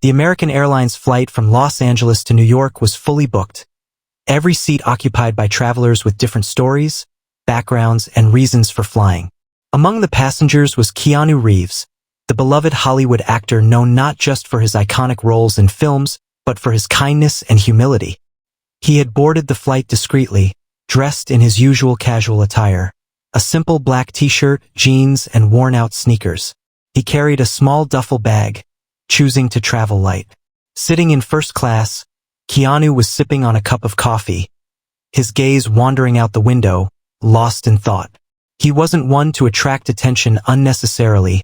The American Airlines flight from Los Angeles to New York was fully booked, every seat occupied by travelers with different stories, backgrounds, and reasons for flying. Among the passengers was Keanu Reeves, the beloved Hollywood actor known not just for his iconic roles in films, but for his kindness and humility. He had boarded the flight discreetly, dressed in his usual casual attire, a simple black t-shirt, jeans, and worn-out sneakers. He carried a small duffel bag, choosing to travel light. Sitting in first class, Keanu was sipping on a cup of coffee, his gaze wandering out the window, lost in thought. He wasn't one to attract attention unnecessarily,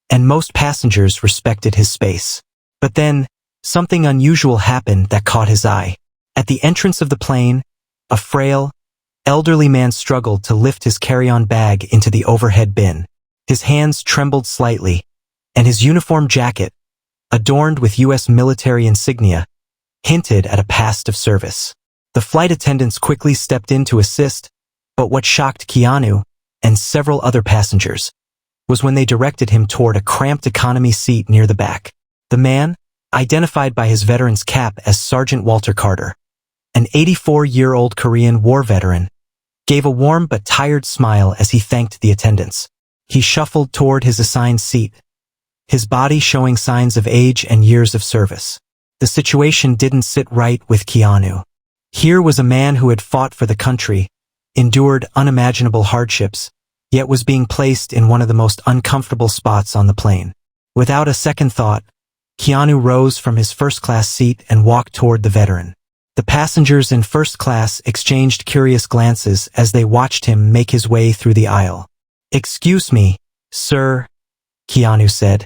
and most passengers respected his space. But then, something unusual happened that caught his eye. At the entrance of the plane, a frail, elderly man struggled to lift his carry-on bag into the overhead bin. His hands trembled slightly, and his uniform jacket, adorned with U.S. military insignia, hinted at a past of service. The flight attendants quickly stepped in to assist, but what shocked Keanu, and several other passengers, was when they directed him toward a cramped economy seat near the back. The man, identified by his veteran's cap as Sergeant Walter Carter, an 84-year-old Korean War veteran, gave a warm but tired smile as he thanked the attendants. He shuffled toward his assigned seat, his body showing signs of age and years of service. The situation didn't sit right with Keanu. Here was a man who had fought for the country, endured unimaginable hardships, yet was being placed in one of the most uncomfortable spots on the plane. Without a second thought, Keanu rose from his first-class seat and walked toward the veteran. The passengers in first class exchanged curious glances as they watched him make his way through the aisle. "Excuse me, sir," Keanu said,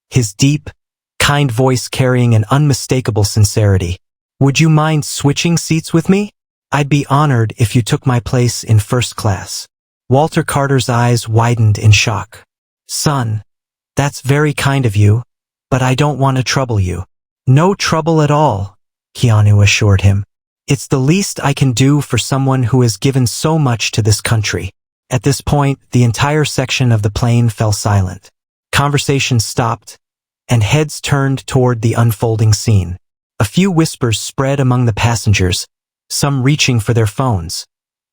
his deep, kind voice carrying an unmistakable sincerity. "Would you mind switching seats with me? I'd be honored if you took my place in first class." Walter Carter's eyes widened in shock. "Son, that's very kind of you, but I don't want to trouble you." "No trouble at all," Keanu assured him. "It's the least I can do for someone who has given so much to this country." At this point, the entire section of the plane fell silent. Conversation stopped, and heads turned toward the unfolding scene. A few whispers spread among the passengers, some reaching for their phones,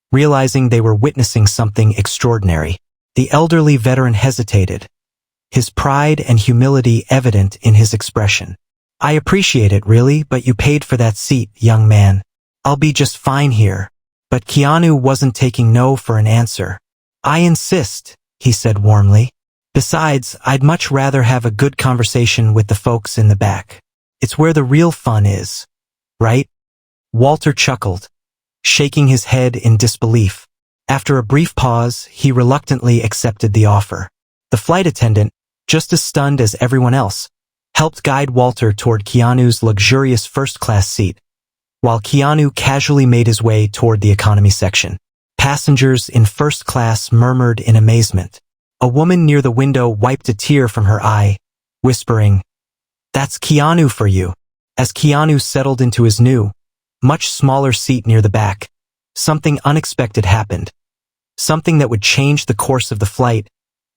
realizing they were witnessing something extraordinary. The elderly veteran hesitated, his pride and humility evident in his expression. "I appreciate it, really, but you paid for that seat, young man. I'll be just fine here." But Keanu wasn't taking no for an answer. "I insist," he said warmly. "Besides, I'd much rather have a good conversation with the folks in the back. It's where the real fun is, right?" Walter chuckled, shaking his head in disbelief. After a brief pause, he reluctantly accepted the offer. The flight attendant, just as stunned as everyone else, helped guide Walter toward Keanu's luxurious first-class seat, while Keanu casually made his way toward the economy section. Passengers in first class murmured in amazement. A woman near the window wiped a tear from her eye, whispering, "That's Keanu for you." As Keanu settled into his new, much smaller seat near the back, something unexpected happened. Something that would change the course of the flight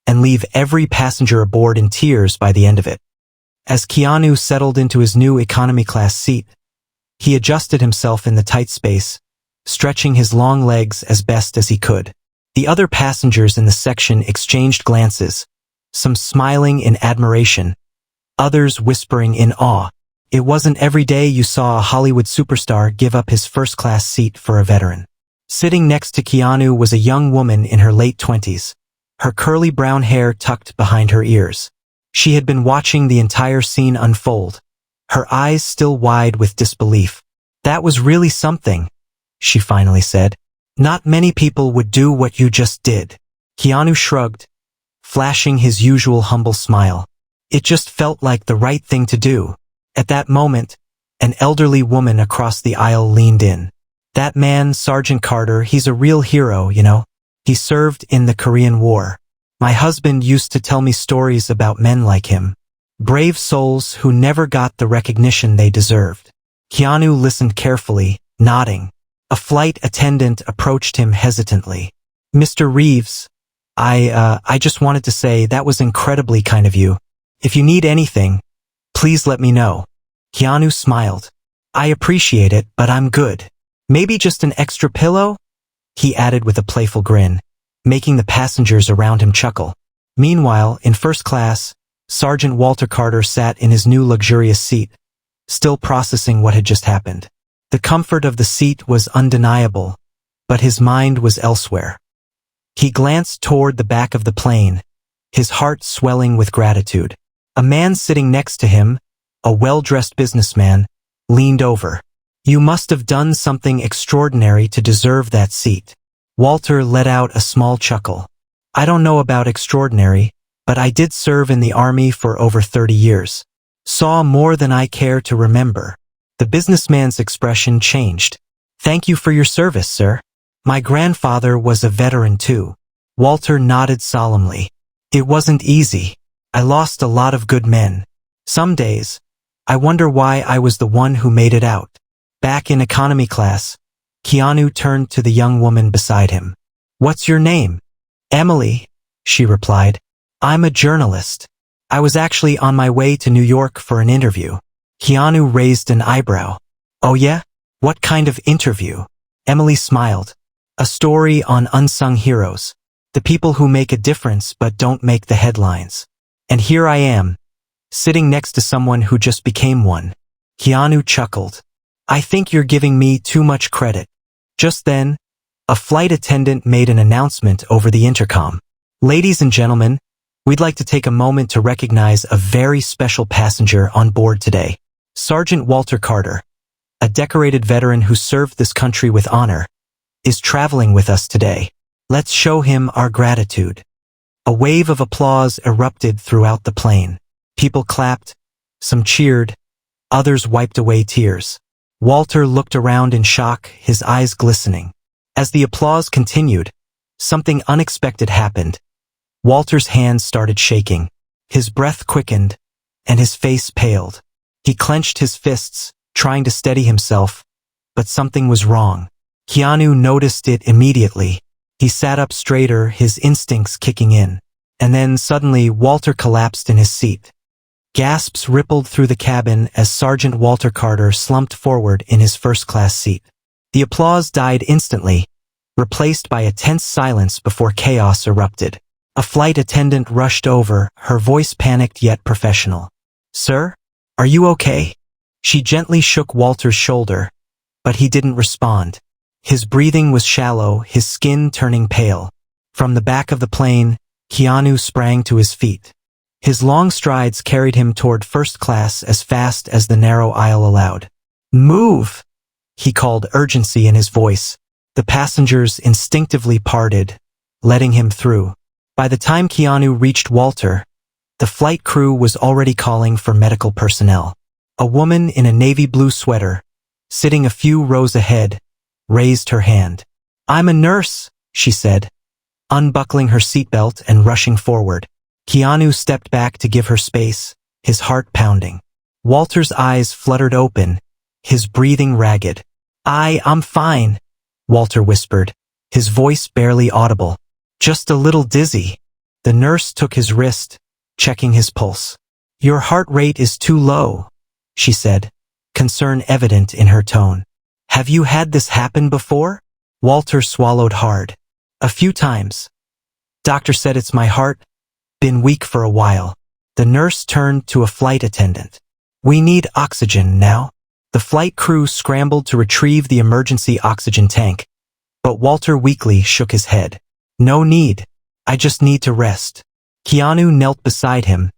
and leave every passenger aboard in tears by the end of it. As Keanu settled into his new economy class seat, he adjusted himself in the tight space, stretching his long legs as best as he could. The other passengers in the section exchanged glances, some smiling in admiration, others whispering in awe. It wasn't every day you saw a Hollywood superstar give up his first-class seat for a veteran. Sitting next to Keanu was a young woman in her late 20s, her curly brown hair tucked behind her ears. She had been watching the entire scene unfold, her eyes still wide with disbelief. "That was really something," she finally said. "Not many people would do what you just did." Keanu shrugged, flashing his usual humble smile. "It just felt like the right thing to do." At that moment, an elderly woman across the aisle leaned in. "That man, Sergeant Carter, he's a real hero, you know. He served in the Korean War. My husband used to tell me stories about men like him. Brave souls who never got the recognition they deserved." Keanu listened carefully, nodding. A flight attendant approached him hesitantly. "Mr. Reeves, I just wanted to say that was incredibly kind of you. If you need anything, please let me know." Keanu smiled. I appreciate it, but I'm good. Maybe just an extra pillow? He added with a playful grin, making the passengers around him chuckle. Meanwhile, in first class, Sergeant Walter Carter sat in his new luxurious seat, still processing what had just happened. The comfort of the seat was undeniable, but his mind was elsewhere. He glanced toward the back of the plane, his heart swelling with gratitude. A man sitting next to him, a well-dressed businessman, leaned over. You must have done something extraordinary to deserve that seat. Walter let out a small chuckle. I don't know about extraordinary, but I did serve in the army for over 30 years. Saw more than I care to remember. The businessman's expression changed. Thank you for your service, sir. My grandfather was a veteran too. Walter nodded solemnly. It wasn't easy. I lost a lot of good men. Some days, I wonder why I was the one who made it out. Back in economy class, Keanu turned to the young woman beside him. What's your name? Emily, she replied. I'm a journalist. I was actually on my way to New York for an interview. Keanu raised an eyebrow. Oh yeah? What kind of interview? Emily smiled. A story on unsung heroes. The people who make a difference but don't make the headlines. And here I am, sitting next to someone who just became one. Keanu chuckled. I think you're giving me too much credit. Just then, a flight attendant made an announcement over the intercom. Ladies and gentlemen, we'd like to take a moment to recognize a very special passenger on board today. Sergeant Walter Carter, a decorated veteran who served this country with honor, is traveling with us today. Let's show him our gratitude. A wave of applause erupted throughout the plane. People clapped, some cheered, others wiped away tears. Walter looked around in shock, his eyes glistening. As the applause continued, something unexpected happened. Walter's hands started shaking, his breath quickened, and his face paled. He clenched his fists, trying to steady himself, but something was wrong. Keanu noticed it immediately. He sat up straighter, his instincts kicking in. And then suddenly Walter collapsed in his seat. Gasps rippled through the cabin as Sergeant Walter Carter slumped forward in his first-class seat. The applause died instantly, replaced by a tense silence before chaos erupted. A flight attendant rushed over, her voice panicked yet professional. Sir, are you okay? She gently shook Walter's shoulder, but he didn't respond. His breathing was shallow, his skin turning pale. From the back of the plane, Keanu sprang to his feet. His long strides carried him toward first class as fast as the narrow aisle allowed. Move! He called, urgency in his voice. The passengers instinctively parted, letting him through. By the time Keanu reached Walter, the flight crew was already calling for medical personnel. A woman in a navy blue sweater, sitting a few rows ahead, raised her hand. I'm a nurse, she said, unbuckling her seatbelt and rushing forward. Keanu stepped back to give her space, his heart pounding. Walter's eyes fluttered open, his breathing ragged. I'm fine, Walter whispered, his voice barely audible. Just a little dizzy. The nurse took his wrist, checking his pulse. Your heart rate is too low, she said, concern evident in her tone. Have you had this happen before? Walter swallowed hard. A few times. Doctor said it's my heart. Been weak for a while. The nurse turned to a flight attendant. We need oxygen now. The flight crew scrambled to retrieve the emergency oxygen tank, but Walter weakly shook his head. No need. I just need to rest. Keanu knelt beside him,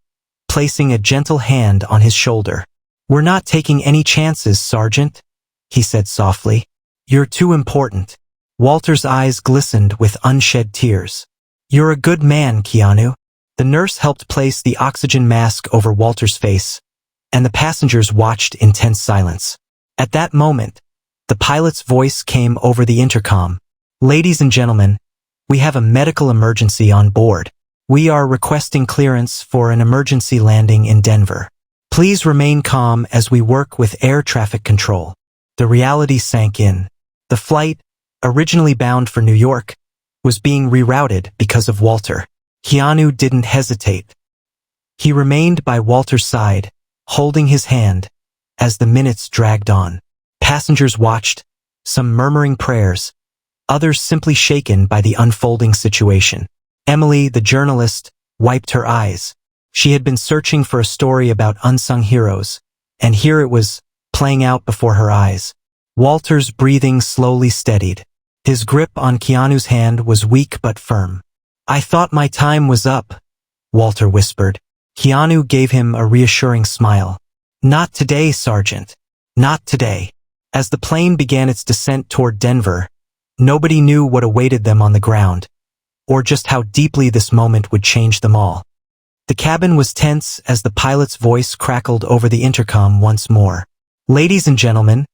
placing a gentle hand on his shoulder. We're not taking any chances, Sergeant, he said softly. You're too important. Walter's eyes glistened with unshed tears. You're a good man, Keanu. The nurse helped place the oxygen mask over Walter's face, and the passengers watched in tense silence. At that moment, the pilot's voice came over the intercom. Ladies and gentlemen, we have a medical emergency on board. We are requesting clearance for an emergency landing in Denver. Please remain calm as we work with air traffic control. The reality sank in. The flight, originally bound for New York, was being rerouted because of Walter. Keanu didn't hesitate. He remained by Walter's side, holding his hand, as the minutes dragged on. Passengers watched, some murmuring prayers, others simply shaken by the unfolding situation. Emily, the journalist, wiped her eyes. She had been searching for a story about unsung heroes, and here it was, playing out before her eyes. Walter's breathing slowly steadied. His grip on Keanu's hand was weak but firm. "I thought my time was up," Walter whispered. Keanu gave him a reassuring smile. "Not today, Sergeant. Not today." As the plane began its descent toward Denver, nobody knew what awaited them on the ground, or just how deeply this moment would change them all. The cabin was tense as the pilot's voice crackled over the intercom once more. "Ladies and gentlemen,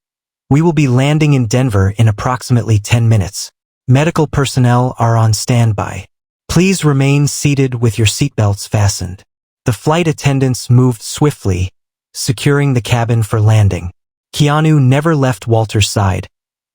we will be landing in Denver in approximately 10 minutes. Medical personnel are on standby. Please remain seated with your seatbelts fastened." The flight attendants moved swiftly, securing the cabin for landing. Keanu never left Walter's side,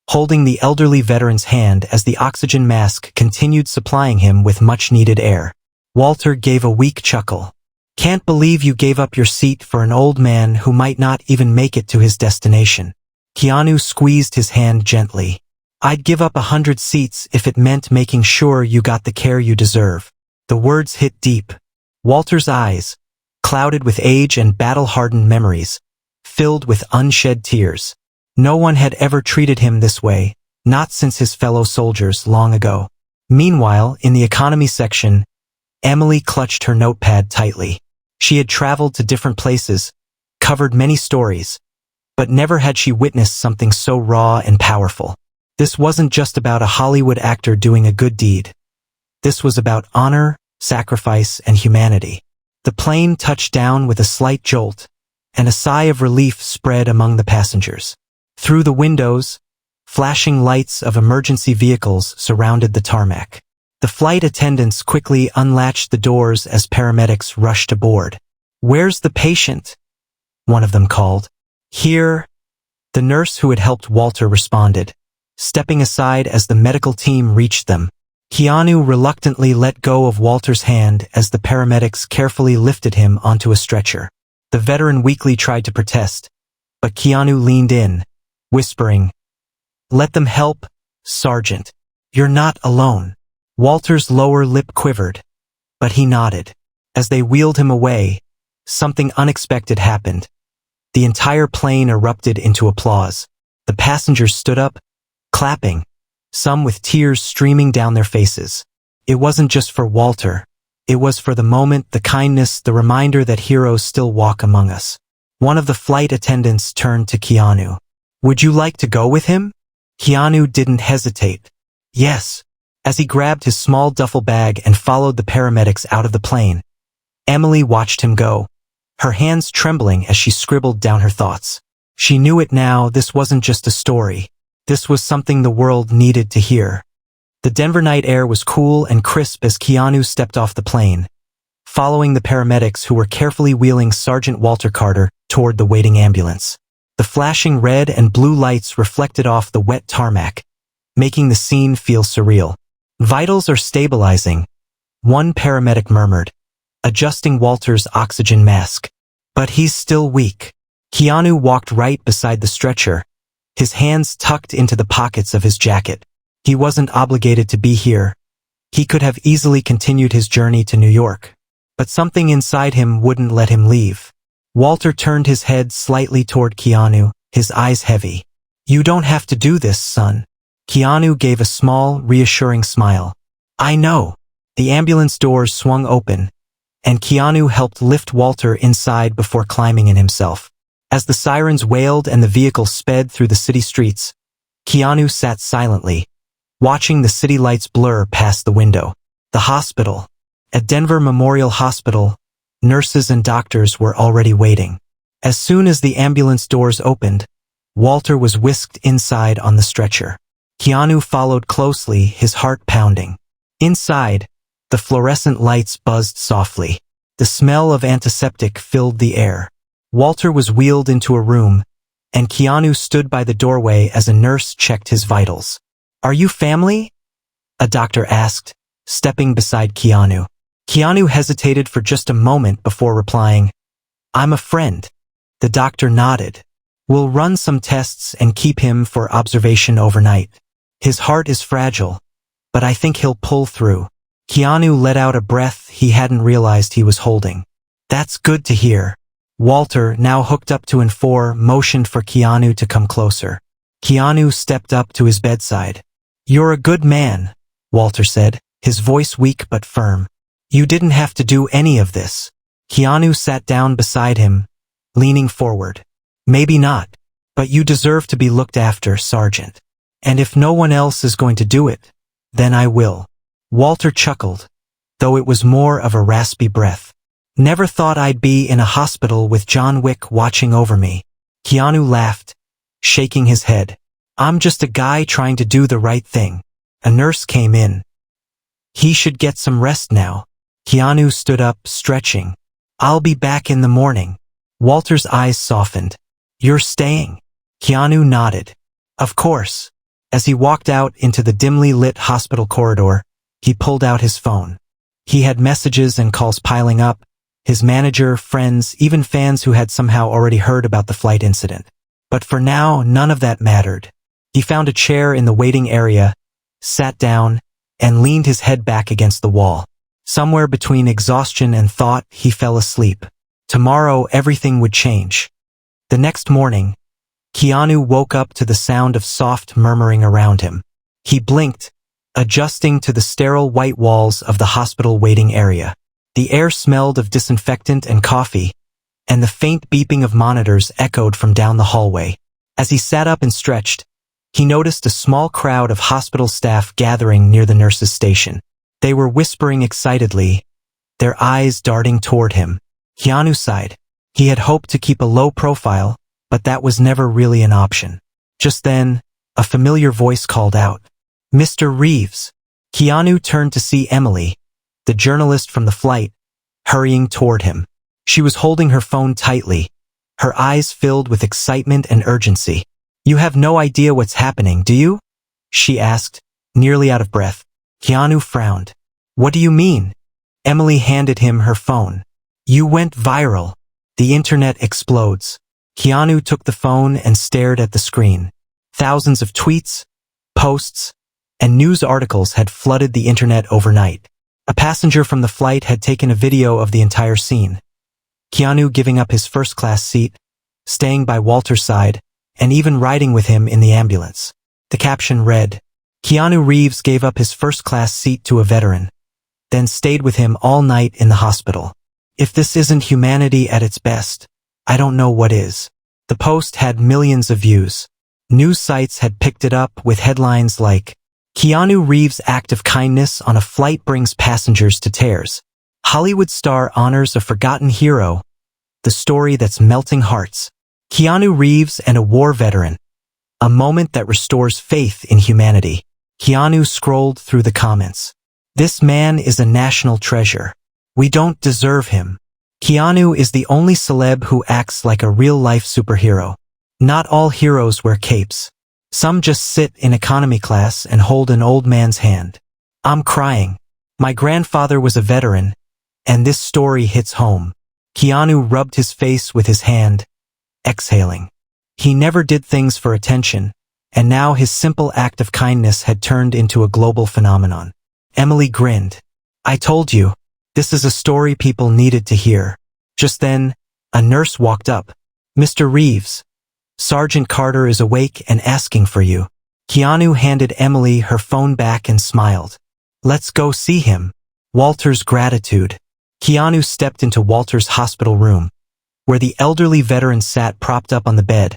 holding the elderly veteran's hand as the oxygen mask continued supplying him with much-needed air. Walter gave a weak chuckle. "Can't believe you gave up your seat for an old man who might not even make it to his destination." Keanu squeezed his hand gently. "I'd give up 100 seats if it meant making sure you got the care you deserve." The words hit deep. Walter's eyes, clouded with age and battle-hardened memories, filled with unshed tears. No one had ever treated him this way, not since his fellow soldiers long ago. Meanwhile, in the economy section, Emily clutched her notepad tightly. She had traveled to different places, covered many stories, but never had she witnessed something so raw and powerful. This wasn't just about a Hollywood actor doing a good deed. This was about honor, sacrifice, and humanity. The plane touched down with a slight jolt, and a sigh of relief spread among the passengers. Through the windows, flashing lights of emergency vehicles surrounded the tarmac. The flight attendants quickly unlatched the doors as paramedics rushed aboard. "Where's the patient?" one of them called. "Here," the nurse who had helped Walter responded, stepping aside as the medical team reached them. Keanu reluctantly let go of Walter's hand as the paramedics carefully lifted him onto a stretcher. The veteran weakly tried to protest, but Keanu leaned in, whispering, "Let them help, Sergeant. You're not alone." Walter's lower lip quivered, but he nodded. As they wheeled him away, something unexpected happened. The entire plane erupted into applause. The passengers stood up, clapping, some with tears streaming down their faces. It wasn't just for Walter. It was for the moment, the kindness, the reminder that heroes still walk among us. One of the flight attendants turned to Keanu. "Would you like to go with him?" Keanu didn't hesitate. "Yes." As he grabbed his small duffel bag and followed the paramedics out of the plane, Emily watched him go, her hands trembling as she scribbled down her thoughts. She knew it now, this wasn't just a story. This was something the world needed to hear. The Denver night air was cool and crisp as Keanu stepped off the plane, following the paramedics who were carefully wheeling Sergeant Walter Carter toward the waiting ambulance. The flashing red and blue lights reflected off the wet tarmac, making the scene feel surreal. "Vitals are stabilizing," one paramedic murmured, adjusting Walter's oxygen mask. "But he's still weak." Keanu walked right beside the stretcher, his hands tucked into the pockets of his jacket. He wasn't obligated to be here. He could have easily continued his journey to New York, but something inside him wouldn't let him leave. Walter turned his head slightly toward Keanu, his eyes heavy. "You don't have to do this, son." Keanu gave a small, reassuring smile. "I know." The ambulance doors swung open, and Keanu helped lift Walter inside before climbing in himself. As the sirens wailed and the vehicle sped through the city streets, Keanu sat silently, watching the city lights blur past the window. The hospital. At Denver Memorial Hospital, nurses and doctors were already waiting. As soon as the ambulance doors opened, Walter was whisked inside on the stretcher. Keanu followed closely, his heart pounding. Inside, the fluorescent lights buzzed softly. The smell of antiseptic filled the air. Walter was wheeled into a room, and Keanu stood by the doorway as a nurse checked his vitals. "Are you family?" a doctor asked, stepping beside Keanu. Keanu hesitated for just a moment before replying, "I'm a friend." The doctor nodded. We'll run some tests and keep him for observation overnight. His heart is fragile, but I think he'll pull through." Keanu let out a breath he hadn't realized he was holding. "That's good to hear." Walter, now hooked up to N4, motioned for Keanu to come closer. Keanu stepped up to his bedside. "You're a good man," Walter said, his voice weak but firm. "You didn't have to do any of this." Keanu sat down beside him, leaning forward. "Maybe not, but you deserve to be looked after, Sergeant. And if no one else is going to do it, then I will." Walter chuckled, though it was more of a raspy breath. "Never thought I'd be in a hospital with John Wick watching over me." Keanu laughed, shaking his head. "I'm just a guy trying to do the right thing." A nurse came in. "He should get some rest now." Keanu stood up, stretching. "I'll be back in the morning." Walter's eyes softened. "You're staying?" Keanu nodded. "Of course." As he walked out into the dimly lit hospital corridor, he pulled out his phone. He had messages and calls piling up, his manager, friends, even fans who had somehow already heard about the flight incident. But for now, none of that mattered. He found a chair in the waiting area, sat down, and leaned his head back against the wall. Somewhere between exhaustion and thought, he fell asleep. Tomorrow, everything would change. The next morning, Keanu woke up to the sound of soft murmuring around him. He blinked, adjusting to the sterile white walls of the hospital waiting area. The air smelled of disinfectant and coffee, and the faint beeping of monitors echoed from down the hallway. As he sat up and stretched, he noticed a small crowd of hospital staff gathering near the nurses' station. They were whispering excitedly, their eyes darting toward him. Keanu sighed. He had hoped to keep a low profile, but that was never really an option. Just then, a familiar voice called out, "Mr. Reeves." Keanu turned to see Emily, the journalist from the flight, hurrying toward him. She was holding her phone tightly, her eyes filled with excitement and urgency. "You have no idea what's happening, do you?" she asked, nearly out of breath. Keanu frowned. "What do you mean?" Emily handed him her phone. "You went viral. The internet explodes." Keanu took the phone and stared at the screen. Thousands of tweets, posts, and news articles had flooded the internet overnight. A passenger from the flight had taken a video of the entire scene. Keanu giving up his first-class seat, staying by Walter's side, and even riding with him in the ambulance. The caption read, "Keanu Reeves gave up his first-class seat to a veteran, then stayed with him all night in the hospital. If this isn't humanity at its best, I don't know what is." The post had millions of views. News sites had picked it up with headlines like, "Keanu Reeves' act of kindness on a flight brings passengers to tears. Hollywood star honors a forgotten hero. The story that's melting hearts. Keanu Reeves and a war veteran. A moment that restores faith in humanity." Keanu scrolled through the comments. "This man is a national treasure. We don't deserve him. Keanu is the only celeb who acts like a real-life superhero. Not all heroes wear capes. Some just sit in economy class and hold an old man's hand. I'm crying. My grandfather was a veteran, and this story hits home." Keanu rubbed his face with his hand, exhaling. He never did things for attention, and now his simple act of kindness had turned into a global phenomenon. Emily grinned. "I told you, this is a story people needed to hear." Just then, a nurse walked up. "Mr. Reeves, Sergeant Carter is awake and asking for you." Keanu handed Emily her phone back and smiled. "Let's go see him." Walter's gratitude. Keanu stepped into Walter's hospital room, where the elderly veteran sat propped up on the bed,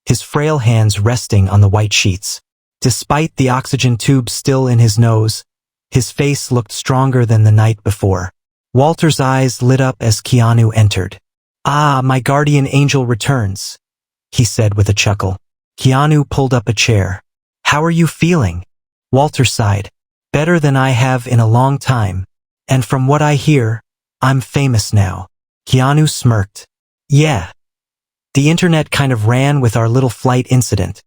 his frail hands resting on the white sheets. Despite the oxygen tube still in his nose, his face looked stronger than the night before. Walter's eyes lit up as Keanu entered. "Ah, my guardian angel returns," he said with a chuckle. Keanu pulled up a chair. "How are you feeling?" Walter sighed. "Better than I have in a long time. And from what I hear, I'm famous now." Keanu smirked. "Yeah. The internet kind of ran with our little flight incident."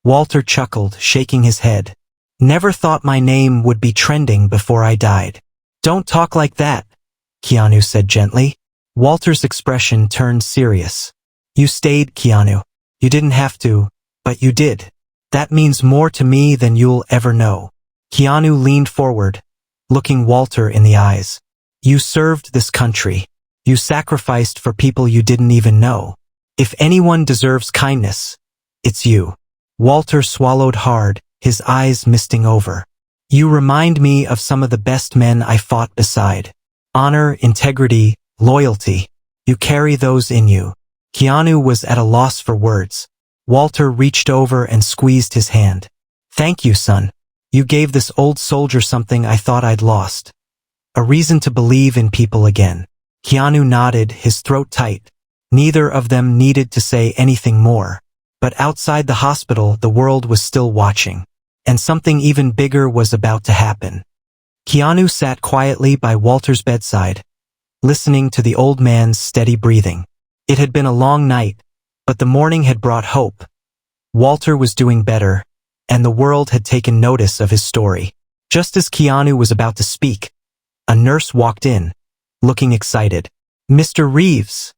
Walter chuckled, shaking his head. "Never thought my name would be trending before I died." "Don't talk like that," Keanu said gently. Walter's expression turned serious. "You stayed, Keanu. You didn't have to, but you did. That means more to me than you'll ever know. Keanu leaned forward, looking Walter in the eyes. You served this country. You sacrificed for people you didn't even know. If anyone deserves kindness, it's you. Walter swallowed hard, his eyes misting over. You remind me of some of the best men I fought beside. Honor, integrity, loyalty. You carry those in you. Keanu was at a loss for words. Walter reached over and squeezed his hand. Thank you, son. You gave this old soldier something I thought I'd lost. A reason to believe in people again. Keanu nodded, his throat tight. Neither of them needed to say anything more. But outside the hospital, the world was still watching. And something even bigger was about to happen. Keanu sat quietly by Walter's bedside, listening to the old man's steady breathing. It had been a long night, but the morning had brought hope. Walter was doing better, and the world had taken notice of his story. Just as Keanu was about to speak, a nurse walked in, looking excited. Mr. Reeves,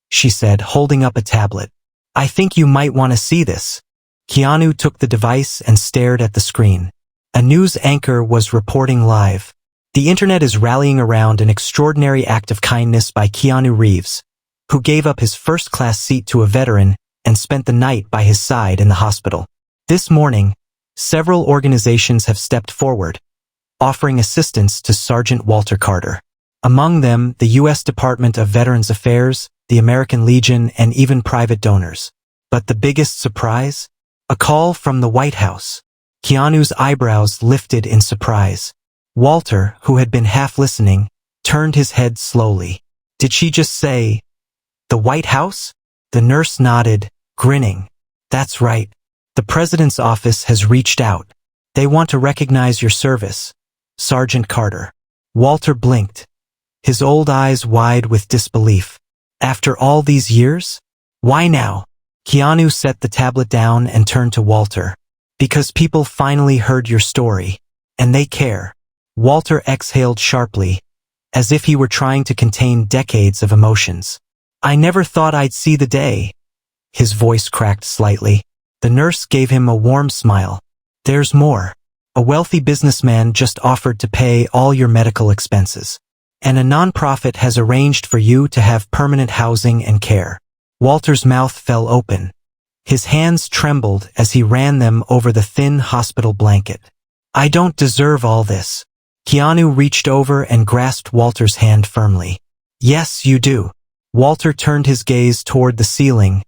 she said, holding up a tablet. I think you might want to see this. Keanu took the device and stared at the screen. A news anchor was reporting live. The internet is rallying around an extraordinary act of kindness by Keanu Reeves, who gave up his first-class seat to a veteran and spent the night by his side in the hospital. This morning, several organizations have stepped forward, offering assistance to Sergeant Walter Carter. Among them, the U.S. Department of Veterans Affairs, the American Legion, and even private donors. But the biggest surprise? A call from the White House. Keanu's eyebrows lifted in surprise. Walter, who had been half listening, turned his head slowly. Did she just say, the White House? The nurse nodded, grinning. That's right. The president's office has reached out. They want to recognize your service, Sergeant Carter. Walter blinked, his old eyes wide with disbelief. After all these years? Why now? Keanu set the tablet down and turned to Walter. Because people finally heard your story, and they care. Walter exhaled sharply, as if he were trying to contain decades of emotions. I never thought I'd see the day. His voice cracked slightly. The nurse gave him a warm smile. There's more. A wealthy businessman just offered to pay all your medical expenses. And a nonprofit has arranged for you to have permanent housing and care. Walter's mouth fell open. His hands trembled as he ran them over the thin hospital blanket. I don't deserve all this. Keanu reached over and grasped Walter's hand firmly. Yes, you do. Walter turned his gaze toward the ceiling,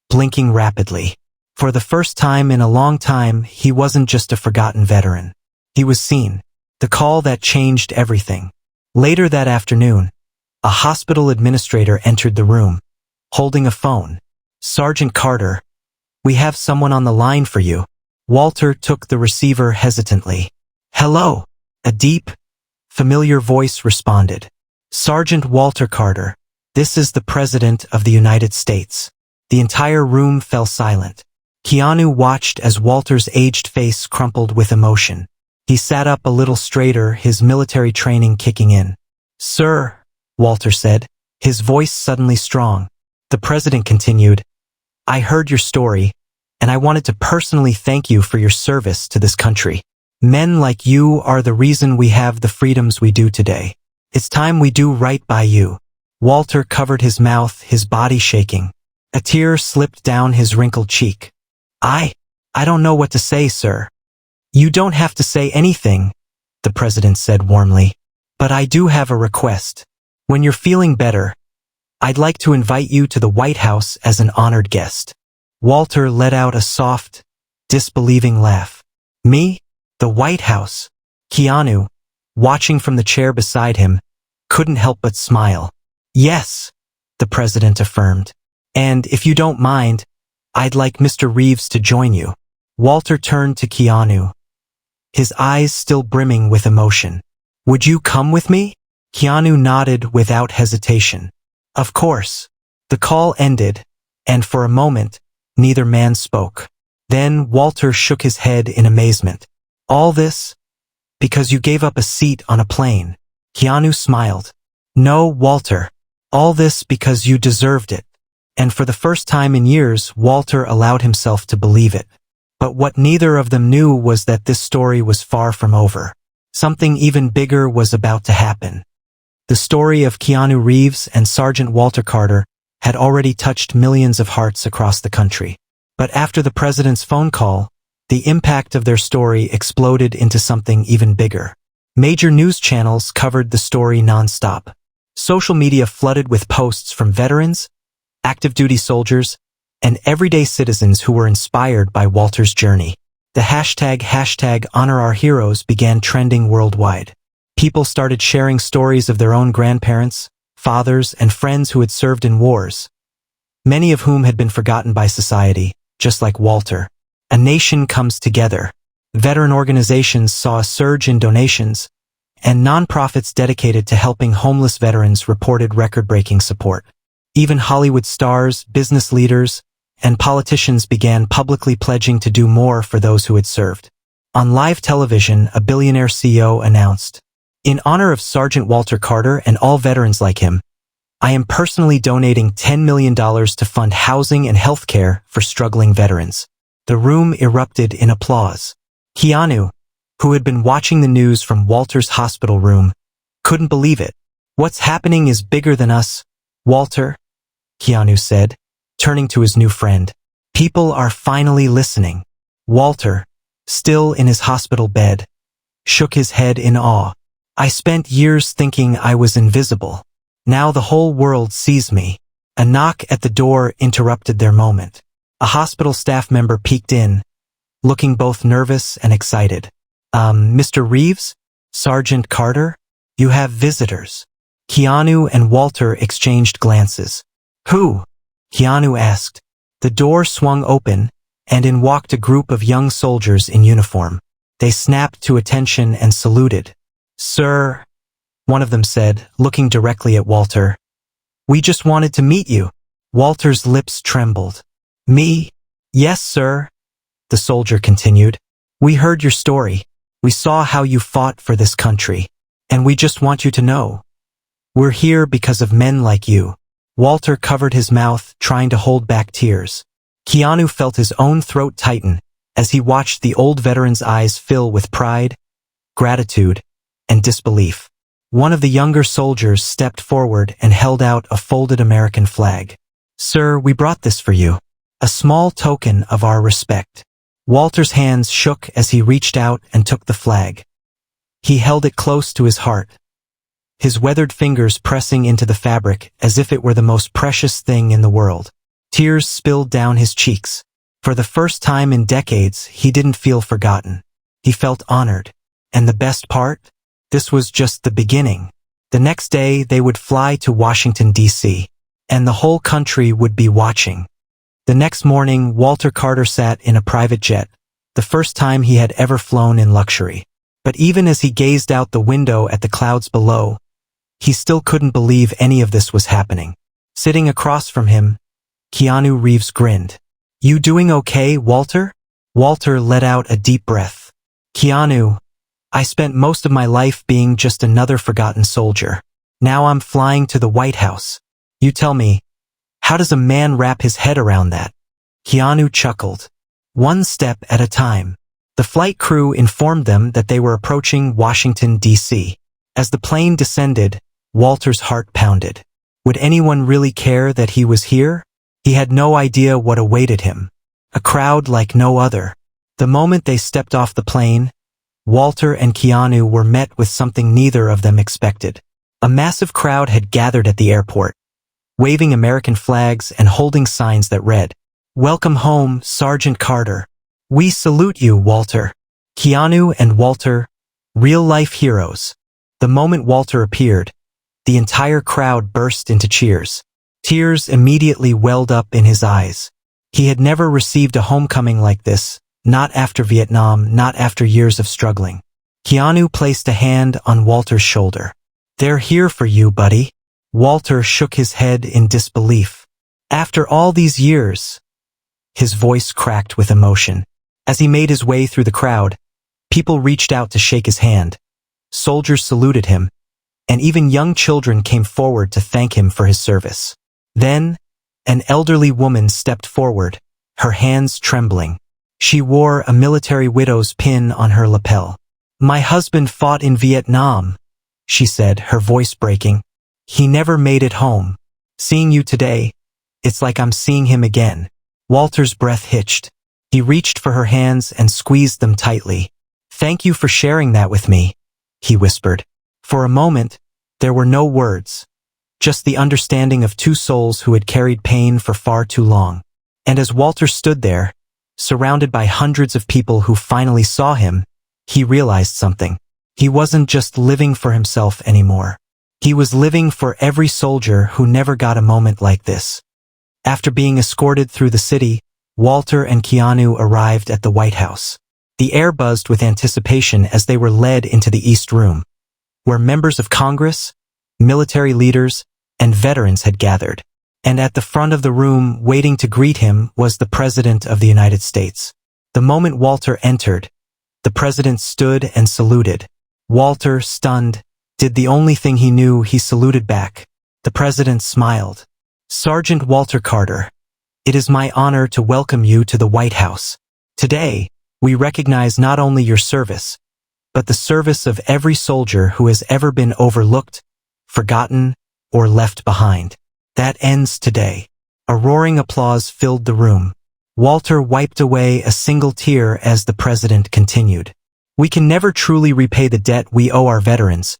blinking rapidly. For the first time in a long time, he wasn't just a forgotten veteran. He was seen. The call that changed everything. Later that afternoon, a hospital administrator entered the room, holding a phone. Sergeant Carter, we have someone on the line for you. Walter took the receiver hesitantly. Hello, a deep, familiar voice responded. Sergeant Walter Carter, this is the President of the United States. The entire room fell silent. Keanu watched as Walter's aged face crumpled with emotion. He sat up a little straighter, his military training kicking in. Sir, Walter said, his voice suddenly strong. The president continued, I heard your story, and I wanted to personally thank you for your service to this country. Men like you are the reason we have the freedoms we do today. It's time we do right by you. Walter covered his mouth, his body shaking. A tear slipped down his wrinkled cheek. I don't know what to say, sir. You don't have to say anything, the president said warmly. But I do have a request. When you're feeling better, I'd like to invite you to the White House as an honored guest. Walter let out a soft, disbelieving laugh. Me? The White House? Keanu, watching from the chair beside him, couldn't help but smile. Yes, the president affirmed. And if you don't mind, I'd like Mr. Reeves to join you. Walter turned to Keanu, his eyes still brimming with emotion. Would you come with me? Keanu nodded without hesitation. Of course. The call ended, and for a moment, neither man spoke. Then Walter shook his head in amazement. All this? Because you gave up a seat on a plane. Keanu smiled. No, Walter. All this because you deserved it. And for the first time in years, Walter allowed himself to believe it. But what neither of them knew was that this story was far from over. Something even bigger was about to happen. The story of Keanu Reeves and Sergeant Walter Carter had already touched millions of hearts across the country. But after the president's phone call, the impact of their story exploded into something even bigger. Major news channels covered the story nonstop. Social media flooded with posts from veterans, active duty soldiers, and everyday citizens who were inspired by Walter's journey. The hashtag Honor Our Heroes began trending worldwide. People started sharing stories of their own grandparents, fathers, and friends who had served in wars, many of whom had been forgotten by society, just like Walter. A nation comes together. Veteran organizations saw a surge in donations, and nonprofits dedicated to helping homeless veterans reported record-breaking support. Even Hollywood stars, business leaders, and politicians began publicly pledging to do more for those who had served. On live television, a billionaire CEO announced, "In honor of Sergeant Walter Carter and all veterans like him, I am personally donating $10 million to fund housing and health care for struggling veterans." The room erupted in applause. Keanu, who had been watching the news from Walter's hospital room, couldn't believe it. "What's happening is bigger than us, Walter," Keanu said, turning to his new friend. "People are finally listening." Walter, still in his hospital bed, shook his head in awe. "I spent years thinking I was invisible. Now the whole world sees me." A knock at the door interrupted their moment. A hospital staff member peeked in, looking both nervous and excited. Mr. Reeves? Sergeant Carter? You have visitors." Keanu and Walter exchanged glances. "Who?" Keanu asked. The door swung open, and in walked a group of young soldiers in uniform. They snapped to attention and saluted. "Sir," one of them said, looking directly at Walter, "we just wanted to meet you." Walter's lips trembled. "Me? Yes, sir," the soldier continued. "We heard your story. We saw how you fought for this country. And we just want you to know, we're here because of men like you." Walter covered his mouth, trying to hold back tears. Keanu felt his own throat tighten as he watched the old veteran's eyes fill with pride, gratitude, and disbelief. One of the younger soldiers stepped forward and held out a folded American flag. "Sir, we brought this for you. A small token of our respect." Walter's hands shook as he reached out and took the flag. He held it close to his heart, his weathered fingers pressing into the fabric as if it were the most precious thing in the world. Tears spilled down his cheeks. For the first time in decades, he didn't feel forgotten. He felt honored. And the best part? This was just the beginning. The next day, they would fly to Washington, D.C., and the whole country would be watching. The next morning, Walter Carter sat in a private jet, the first time he had ever flown in luxury. But even as he gazed out the window at the clouds below, he still couldn't believe any of this was happening. Sitting across from him, Keanu Reeves grinned. "You doing okay, Walter?" Walter let out a deep breath. "Keanu, I spent most of my life being just another forgotten soldier. Now I'm flying to the White House. You tell me, how does a man wrap his head around that?" Keanu chuckled. "One step at a time." The flight crew informed them that they were approaching Washington, D.C. As the plane descended, Walter's heart pounded. Would anyone really care that he was here? He had no idea what awaited him. A crowd like no other. The moment they stepped off the plane, Walter and Keanu were met with something neither of them expected. A massive crowd had gathered at the airport, waving American flags and holding signs that read, "Welcome home, Sergeant Carter. We salute you, Walter." Keanu and Walter, real-life heroes. The moment Walter appeared, the entire crowd burst into cheers. Tears immediately welled up in his eyes. He had never received a homecoming like this, not after Vietnam, not after years of struggling. Keanu placed a hand on Walter's shoulder. "They're here for you, buddy." Walter shook his head in disbelief. "After all these years?" His voice cracked with emotion. As he made his way through the crowd, people reached out to shake his hand. Soldiers saluted him, and even young children came forward to thank him for his service. Then, An elderly woman stepped forward, her hands trembling. She wore a military widow's pin on her lapel. "My husband fought in Vietnam," she said, her voice breaking. "He never made it home. Seeing you today, it's like I'm seeing him again." Walter's breath hitched. He reached for her hands and squeezed them tightly. "Thank you for sharing that with me," he whispered. For a moment, there were no words, just the understanding of two souls who had carried pain for far too long. And as Walter stood there, surrounded by hundreds of people who finally saw him, he realized something. He wasn't just living for himself anymore. He was living for every soldier who never got a moment like this. After being escorted through the city, Walter and Keanu arrived at the White House. The air buzzed with anticipation as they were led into the East Room, where members of Congress, military leaders, and veterans had gathered. And at the front of the room, waiting to greet him, was the President of the United States. The moment Walter entered, the President stood and saluted. Walter, stunned, did the only thing he knew. He saluted back. The President smiled. "Sergeant Walter Carter, it is my honor to welcome you to the White House. Today, we recognize not only your service, but the service of every soldier who has ever been overlooked, forgotten, or left behind. That ends today." A roaring applause filled the room. Walter wiped away a single tear as the President continued. "We can never truly repay the debt we owe our veterans,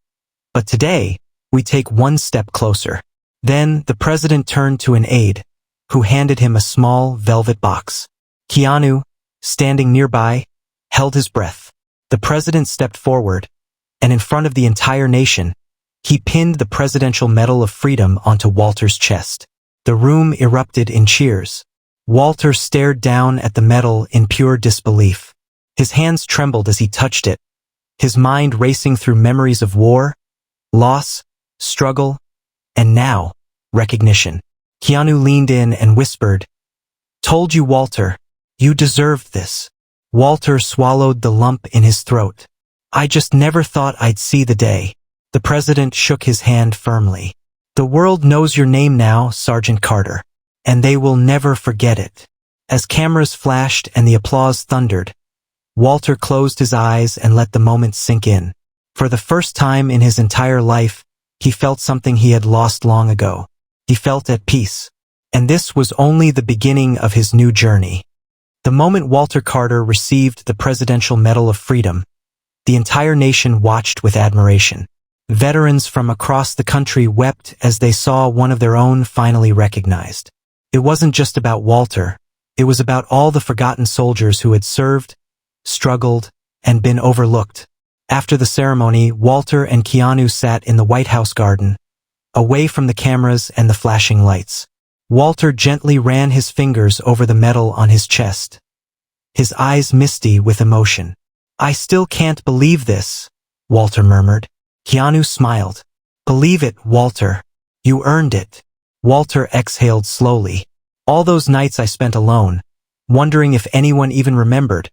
but today, we take one step closer." Then, the President turned to an aide, who handed him a small velvet box. Keanu, standing nearby, held his breath. The President stepped forward, and in front of the entire nation, he pinned the Presidential Medal of Freedom onto Walter's chest. The room erupted in cheers. Walter stared down at the medal in pure disbelief. His hands trembled as he touched it, his mind racing through memories of war, loss, struggle, and now, recognition. Keanu leaned in and whispered, "Told you, Walter, you deserved this." Walter swallowed the lump in his throat. "I just never thought I'd see the day." The President shook his hand firmly. "The world knows your name now, Sergeant Carter, and they will never forget it." As cameras flashed and the applause thundered, Walter closed his eyes and let the moment sink in. For the first time in his entire life, he felt something he had lost long ago. He felt at peace. And this was only the beginning of his new journey. The moment Walter Carter received the Presidential Medal of Freedom, the entire nation watched with admiration. Veterans from across the country wept as they saw one of their own finally recognized. It wasn't just about Walter. It was about all the forgotten soldiers who had served, struggled, and been overlooked. After the ceremony, Walter and Keanu sat in the White House garden, away from the cameras and the flashing lights. Walter gently ran his fingers over the medal on his chest, his eyes misty with emotion. "I still can't believe this," Walter murmured. Keanu smiled. "Believe it, Walter. You earned it." Walter exhaled slowly. "All those nights I spent alone, wondering if anyone even remembered.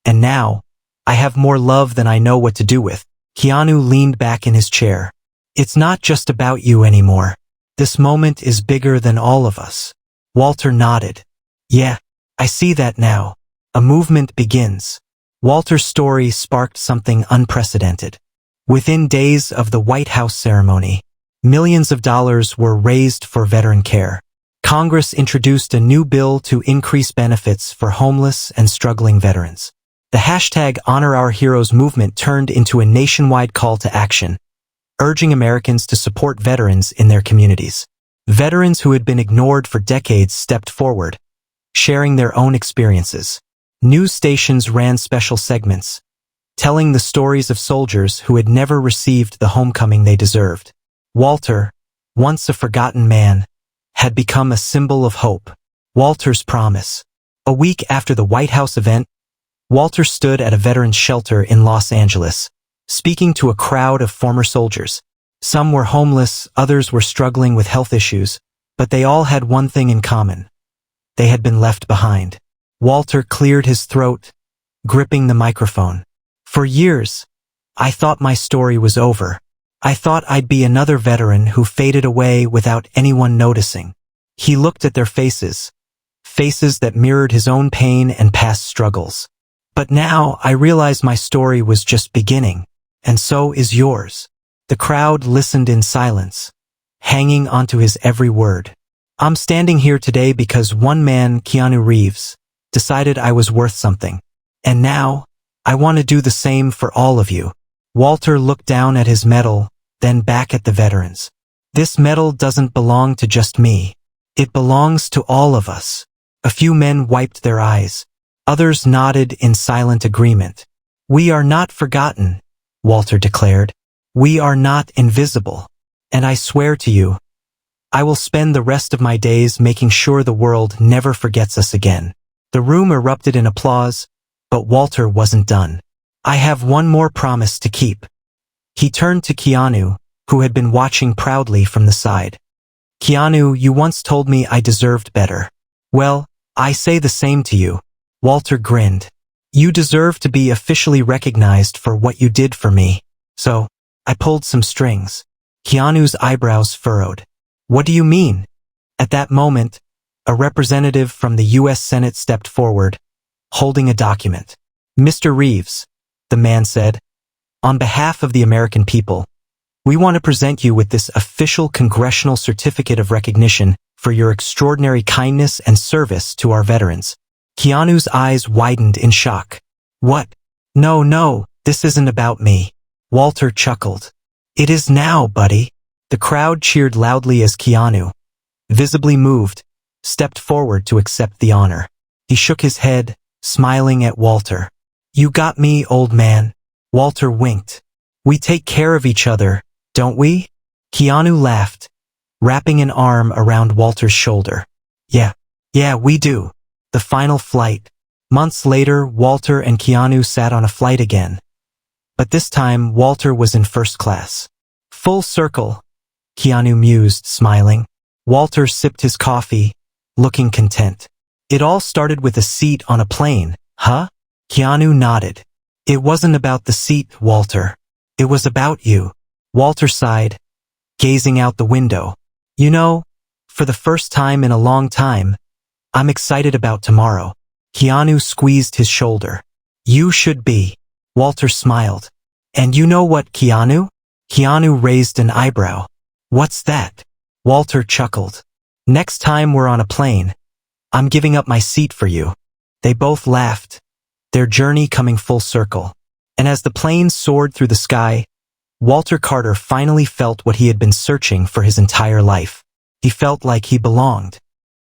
And now, I have more love than I know what to do with." Keanu leaned back in his chair. "It's not just about you anymore. This moment is bigger than all of us." Walter nodded. "Yeah, I see that now. A movement begins." Walter's story sparked something unprecedented. Within days of the White House ceremony, millions of dollars were raised for veteran care. Congress introduced a new bill to increase benefits for homeless and struggling veterans. The hashtag Honor Our Heroes movement turned into a nationwide call to action, urging Americans to support veterans in their communities. Veterans who had been ignored for decades stepped forward, sharing their own experiences. News stations ran special segments, telling the stories of soldiers who had never received the homecoming they deserved. Walter, once a forgotten man, had become a symbol of hope. Walter's promise. A week after the White House event, Walter stood at a veterans shelter in Los Angeles, speaking to a crowd of former soldiers. Some were homeless, others were struggling with health issues, but they all had one thing in common. They had been left behind. Walter cleared his throat, gripping the microphone. "For years, I thought my story was over. I thought I'd be another veteran who faded away without anyone noticing." He looked at their faces, faces that mirrored his own pain and past struggles. But now I realize my story was just beginning, and so is yours. The crowd listened in silence, hanging onto his every word. I'm standing here today because one man, Keanu Reeves, decided I was worth something. And now, I want to do the same for all of you. Walter looked down at his medal, then back at the veterans. This medal doesn't belong to just me. It belongs to all of us. A few men wiped their eyes. Others nodded in silent agreement. We are not forgotten, Walter declared. We are not invisible. And I swear to you, I will spend the rest of my days making sure the world never forgets us again. The room erupted in applause, but Walter wasn't done. I have one more promise to keep. He turned to Keanu, who had been watching proudly from the side. Keanu, you once told me I deserved better. Well, I say the same to you. Walter grinned. You deserve to be officially recognized for what you did for me. So, I pulled some strings. Keanu's eyebrows furrowed. What do you mean? At that moment, a representative from the U.S. Senate stepped forward, holding a document. Mr. Reeves, the man said, on behalf of the American people, we want to present you with this official congressional certificate of recognition for your extraordinary kindness and service to our veterans. Keanu's eyes widened in shock. What? No, this isn't about me. Walter chuckled. It is now, buddy. The crowd cheered loudly as Keanu, visibly moved, stepped forward to accept the honor. He shook his head, smiling at Walter. You got me, old man. Walter winked. We take care of each other, don't we? Keanu laughed, wrapping an arm around Walter's shoulder. Yeah, we do. The final flight. Months later, Walter and Keanu sat on a flight again. But this time, Walter was in first class. Full circle, Keanu mused, smiling. Walter sipped his coffee, looking content. It all started with a seat on a plane, huh? Keanu nodded. It wasn't about the seat, Walter. It was about you. Walter sighed, gazing out the window. You know, for the first time in a long time, I'm excited about tomorrow. Keanu squeezed his shoulder. You should be. Walter smiled. And you know what, Keanu? Keanu raised an eyebrow. What's that? Walter chuckled. Next time we're on a plane, I'm giving up my seat for you. They both laughed, their journey coming full circle. And as the plane soared through the sky, Walter Carter finally felt what he had been searching for his entire life. He felt like he belonged.